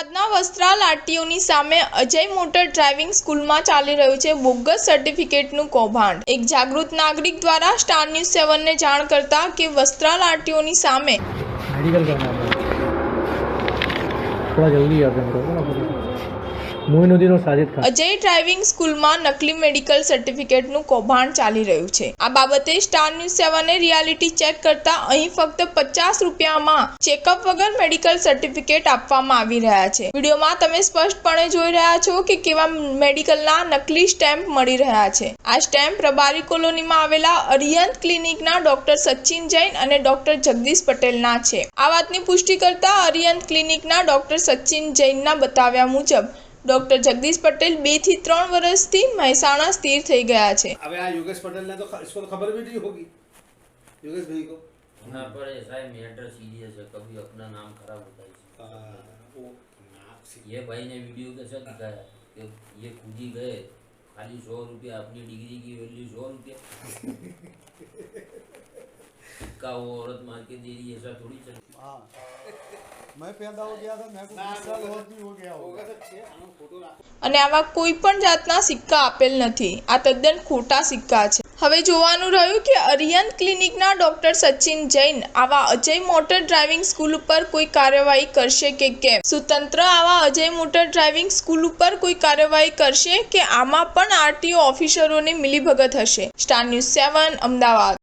અમદાવાદના વસ્ત્રાલ આરટીઓની સામે Ajay motor driving સ્કૂલમાં ચાલી રહ્યું છે બોગસ સર્ટિફિકેટનું કૌભાંડ। એક જાગૃત નાગરિક દ્વારા સ્ટાર ન્યૂઝ 7ને જાણ કરતા કે વસ્ત્રાલ આરટીઓની સામે मेडिकल करना है थोड़ा जल्दी आ जाए मोइनुद्दीन और साजिद खान અજય ડ્રાઇવિંગ સ્કૂલમાં નકલી મેડિકલ સર્ટિફિકેટનું કૌભાંડ ચાલી રહ્યું છે। આ બાબતે સ્ટાર ન્યૂઝ 7એ રિયાલિટી ચેક કરતા અહીં ફક્ત 50 રૂપિયામાં ચેકઅપ વગર મેડિકલ સર્ટિફિકેટ આપવામાં આવી રહ્યા છે। વિડીયોમાં તમે સ્પષ્ટપણે જોઈ રહ્યા છો કે કેવા મેડિકલના નકલી સ્ટેમ્પ મળી રહ્યા છે। આ સ્ટેમ્પ રબારી કોલોનીમાં આવેલા અરિયંત ક્લિનિકના ડોક્ટર સચિન જૈન અને ડોક્ટર જગદીશ પટેલના છે। આ વાતની પુષ્ટિ કરતા અરિયંત ક્લિનિકના ડોક્ટર સચિન જૈનના બતાવ્યા મુજબ डॉक्टर जगदीश पटेल 2 થી 3 વર્ષથી મહેસાણા સ્થિર થઈ ગયા છે। अबे यहाँ योगेश पटेल ने तो इसको तो खबर भी नहीं होगी योगेश भाई को ना पर ऐसा है मैटर सीरियस है कभी अपना नाम खराब होता है वो ये भाई ने वीडियो के साथ दिखाया कि ये खुद ही गए खाली 100 रुपया अपनी डिग्री की वैल्यू 100 रुपया का वो औरत मार के दे रही ऐसा थोड़ी चल। हाँ मैं पैदा हो गया था मैं को 20 साल और भी हो गया होगा અને આવા કોઈ પણ જાતના સિક્કા આપેલ નથી। આ તદ્દન ખોટા સિક્કા છે। હવે જોવાનું રહ્યું કે અરિયંત ક્લિનિકના ડોક્ટર સચિન જૈન આવા અજય મોટર ડ્રાઇવિંગ સ્કૂલ ઉપર કોઈ કાર્યવાહી કરશે કે કેમ। શું તંત્ર આવા અજય મોટર ડ્રાઇવિંગ સ્કૂલ ઉપર કોઈ કાર્યવાહી કરશે કે આમાં પણ આરટીઓ ઓફિસરોની મિલીભગત હશે। Star news 7 Ahmedabad.